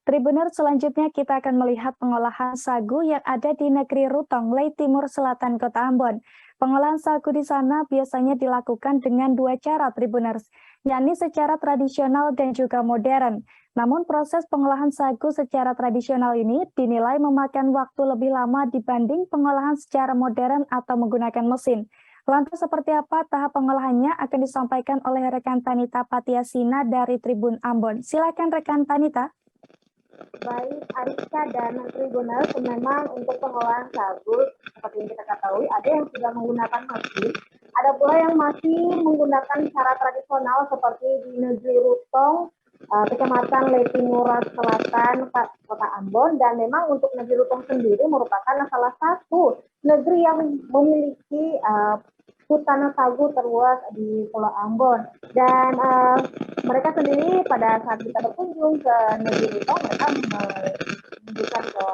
Tribuners, selanjutnya kita akan melihat pengolahan sagu yang ada di negeri Rutong, Lei Timur Selatan Kota Ambon. Pengolahan sagu di sana biasanya dilakukan dengan dua cara, Tribuners, yakni secara tradisional dan juga modern. Namun proses pengolahan sagu secara tradisional ini dinilai memakan waktu lebih lama dibanding pengolahan secara modern atau menggunakan mesin. Lantas seperti apa tahap pengolahannya akan disampaikan oleh rekan Tanita Patiasina dari Tribun Ambon. Silakan rekan Tanita. Baik, Ariska dan Tribunal, memang untuk pengolahan sagu, seperti yang kita ketahui, ada yang sudah menggunakan mesin, ada pula yang masih menggunakan cara tradisional seperti di negeri Rutong, Kecamatan Letimura Selatan, Kota Ambon, dan memang untuk negeri Rutong sendiri merupakan salah satu negeri yang memiliki hutan sagu terluas di Pulau Ambon. Dan mereka sendiri pada saat kita berkunjung ke negeri Rutong, mereka menunjukkan ke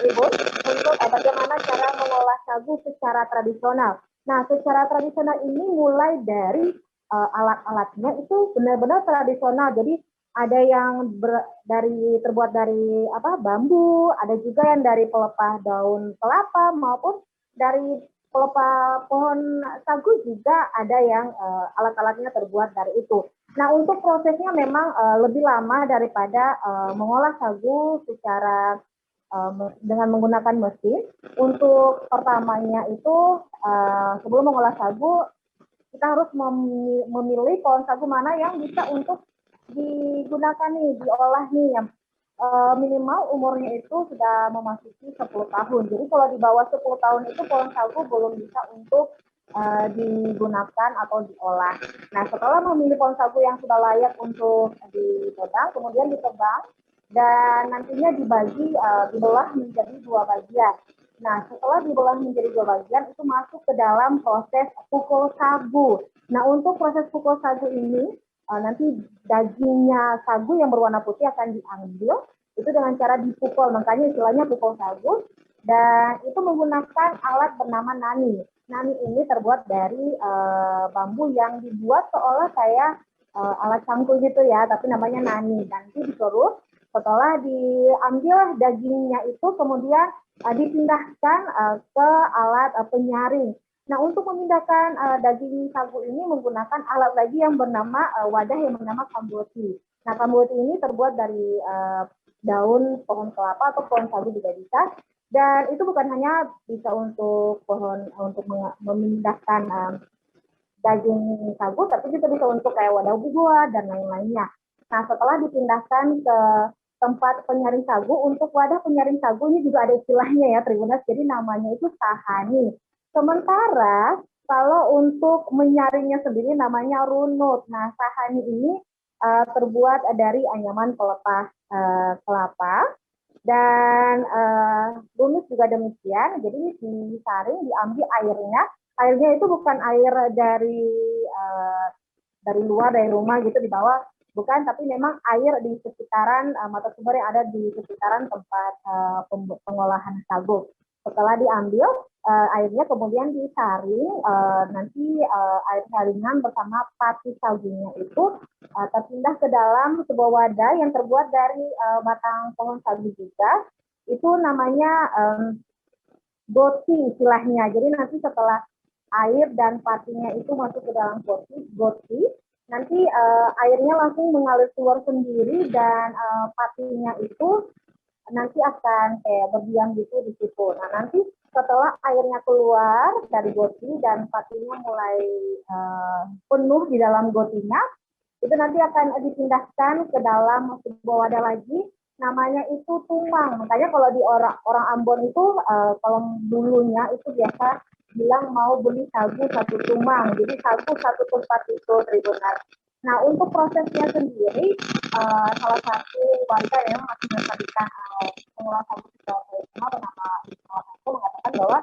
Tribun untuk bagaimana cara mengolah sagu secara tradisional. Nah, secara tradisional ini mulai dari alat-alatnya itu benar-benar tradisional. Jadi ada yang terbuat dari bambu, ada juga yang dari pelepah daun kelapa maupun dari pelepah pohon sagu juga ada yang alat-alatnya terbuat dari itu. Nah, untuk prosesnya memang lebih lama daripada mengolah sagu secara dengan menggunakan mesin. Untuk pertamanya itu sebelum mengolah sagu kita harus memilih pohon sagu mana yang bisa untuk digunakan nih, diolah nih, yang minimal umurnya itu sudah memasuki 10 tahun. Jadi kalau di bawah 10 tahun itu pohon sagu belum bisa untuk digunakan atau diolah. Nah, setelah memilih pohon sagu yang sudah layak untuk ditebang, kemudian ditebang dan nantinya dibelah menjadi dua bagian. Nah, setelah dibelah menjadi dua bagian, itu masuk ke dalam proses pukul sagu. Nah, untuk proses pukul sagu ini, nanti dagingnya sagu yang berwarna putih akan diambil, itu dengan cara dipukul, makanya istilahnya pukul sagu, dan itu menggunakan alat bernama nani. Nani ini terbuat dari bambu yang dibuat seolah kayak alat cangkul gitu ya, tapi namanya nani. Nanti disuruh setelah diambil dagingnya itu kemudian dipindahkan ke alat penyaring. Nah, untuk memindahkan daging sagu ini menggunakan alat lagi yang bernama wadah yang bernama kamboti. Nah, kamboti ini terbuat dari daun pohon kelapa atau pohon sagu juga bisa. Dan itu bukan hanya bisa untuk memindahkan daging sagu, tapi juga bisa untuk kayak wadah buah dan lain-lainnya. Nah, setelah dipindahkan ke tempat penyaring sagu, untuk wadah penyaring sagu ini juga ada istilahnya ya, Tribuners, jadi namanya itu sahani. Sementara kalau untuk menyaringnya sendiri namanya runut. Nah, sahani ini terbuat dari anyaman pelepah kelapa dan runut juga demikian. Jadi disaring, diambil airnya. Airnya itu bukan air dari luar, dari rumah gitu dibawa, bukan, tapi memang air di sekitaran mata sumber yang ada di sekitaran tempat pengolahan sagu. Setelah diambil airnya kemudian disaring, nanti air saringan bersama pati sagunya itu terpindah ke dalam sebuah wadah yang terbuat dari batang pohon sagu juga. Itu namanya goti istilahnya. Jadi nanti setelah air dan patinya itu masuk ke dalam goti, nanti airnya langsung mengalir keluar sendiri dan patinya itu nanti akan kayak berdiam gitu di situ. Nah, nanti setelah airnya keluar dari goti dan patinya mulai penuh di dalam gotinya, itu nanti akan dipindahkan ke dalam sebuah wadah lagi, namanya itu tumang. Makanya kalau di orang Ambon itu kalau dulunya itu biasa bilang mau beli sagu satu tumang, jadi sagu satu tempat itu, Tribunal. Nah, untuk prosesnya sendiri, salah satu warga yang masih mengembangkan pengolahan sagu secara tradisional bernama Ismail mengatakan bahwa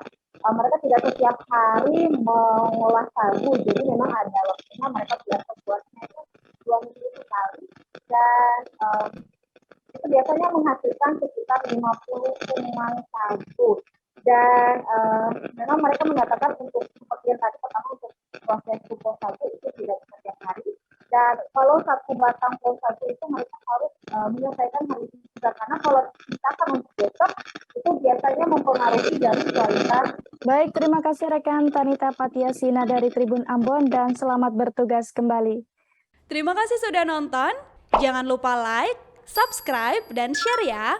mereka tidak setiap hari mengolah sagu, jadi memang ada waktunya mereka biasa buatnya itu 2 minggu sekali, dan itu biasanya menghasilkan sekitar 50 tumang sagu. Dan memang mereka mengatakan untuk seperti yang tadi pertama untuk proses pukul sagu itu tidak setiap hari. Dan kalau satu batang pohon sagu itu mereka harus menyelesaikan hari juga karena kalau dipisahkan untuk besok itu biasanya mempengaruhi dari kualitas. Baik, terima kasih rekan Tanita Patiasina dari Tribun Ambon dan selamat bertugas kembali. Terima kasih sudah nonton. Jangan lupa like, subscribe, dan share ya.